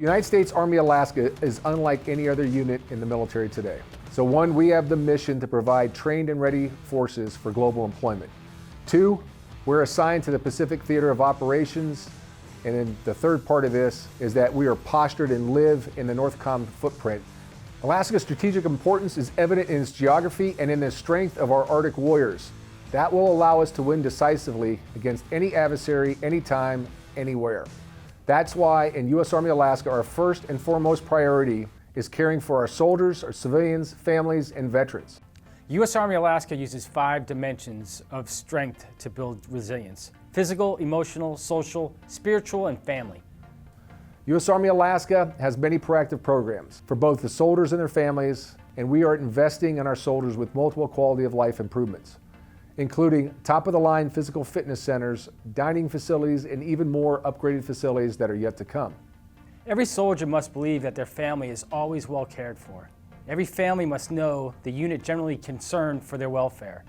United States Army Alaska is unlike any other unit in the military today. So one, we have the mission to provide trained and ready forces for global employment. Two, we're assigned to the Pacific Theater of Operations. And then the third part of this is that we are postured and live in the NORTHCOM footprint. Alaska's strategic importance is evident in its geography and in the strength of our Arctic warriors. That will allow us to win decisively against any adversary, anytime, anywhere. That's why in U.S. Army Alaska, our first and foremost priority is caring for our soldiers, our civilians, families, and veterans. U.S. Army Alaska uses 5 dimensions of strength to build resilience: physical, emotional, social, spiritual, and family. U.S. Army Alaska has many proactive programs for both the soldiers and their families, and we are investing in our soldiers with multiple quality of life improvements, including top-of-the-line physical fitness centers, dining facilities, and even more upgraded facilities that are yet to come. Every soldier must believe that their family is always well cared for. Every family must know the unit generally concerned for their welfare.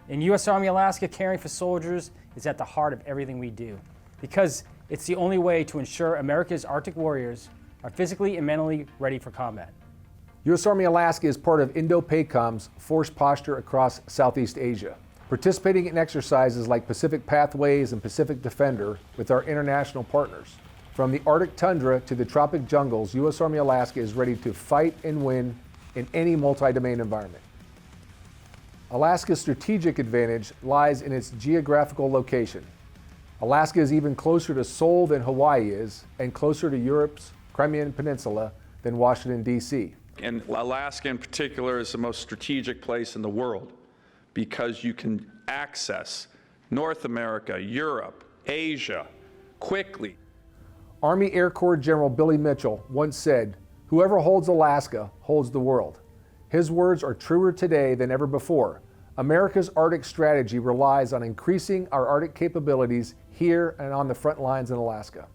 In U.S. Army Alaska, caring for soldiers is at the heart of everything we do, because it's the only way to ensure America's Arctic warriors are physically and mentally ready for combat. U.S. Army Alaska is part of INDOPACOM's force posture across Southeast Asia, participating in exercises like Pacific Pathways and Pacific Defender with our international partners. From the Arctic tundra to the tropic jungles, U.S. Army Alaska is ready to fight and win in any multi-domain environment. Alaska's strategic advantage lies in its geographical location. Alaska is even closer to Seoul than Hawaii is, and closer to Europe's Crimean Peninsula than Washington, D.C. And Alaska in particular is the most strategic place in the world because you can access North America, Europe, Asia quickly. Army Air Corps General Billy Mitchell once said, "Whoever holds Alaska holds the world." His words are truer today than ever before. America's Arctic strategy relies on increasing our Arctic capabilities here and on the front lines in Alaska.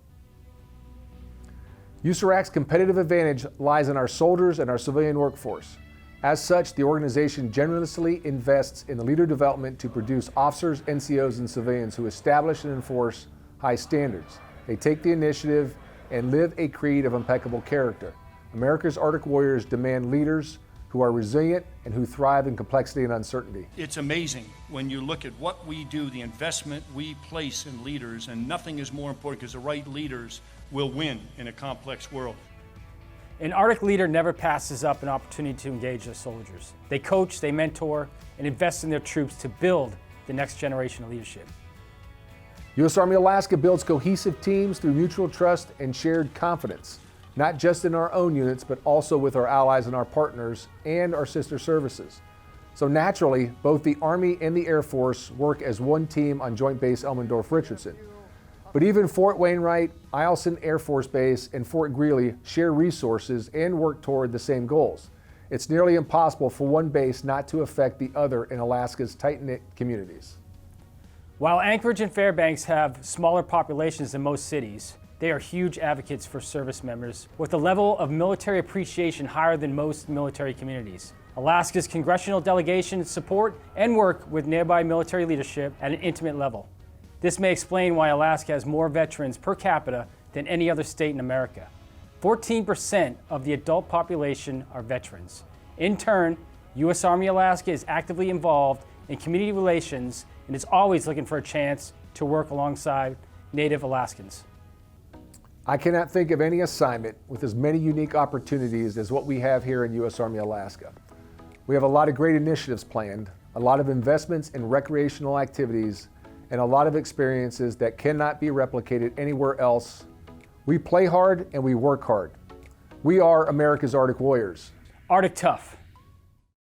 USARAC's competitive advantage lies in our soldiers and our civilian workforce. As such, the organization generously invests in the leader development to produce officers, NCOs, and civilians who establish and enforce high standards. They take the initiative and live a creed of impeccable character. America's Arctic warriors demand leaders who are resilient and who thrive in complexity and uncertainty. It's amazing when you look at what we do, the investment we place in leaders, and nothing is more important because the right leaders will win in a complex world. An Arctic leader never passes up an opportunity to engage their soldiers. They coach, they mentor, and invest in their troops to build the next generation of leadership. U.S. Army Alaska builds cohesive teams through mutual trust and shared confidence, not just in our own units, but also with our allies and our partners and our sister services. So naturally, both the Army and the Air Force work as one team on Joint Base Elmendorf-Richardson. But even Fort Wainwright, Eielson Air Force Base, and Fort Greely share resources and work toward the same goals. It's nearly impossible for one base not to affect the other in Alaska's tight-knit communities. While Anchorage and Fairbanks have smaller populations than most cities, they are huge advocates for service members with a level of military appreciation higher than most military communities. Alaska's congressional delegations support and work with nearby military leadership at an intimate level. This may explain why Alaska has more veterans per capita than any other state in America. 14% of the adult population are veterans. In turn, U.S. Army Alaska is actively involved in community relations and is always looking for a chance to work alongside Native Alaskans. I cannot think of any assignment with as many unique opportunities as what we have here in U.S. Army Alaska. We have a lot of great initiatives planned, a lot of investments in recreational activities, and a lot of experiences that cannot be replicated anywhere else. We play hard and we work hard. We are America's Arctic warriors. Arctic tough.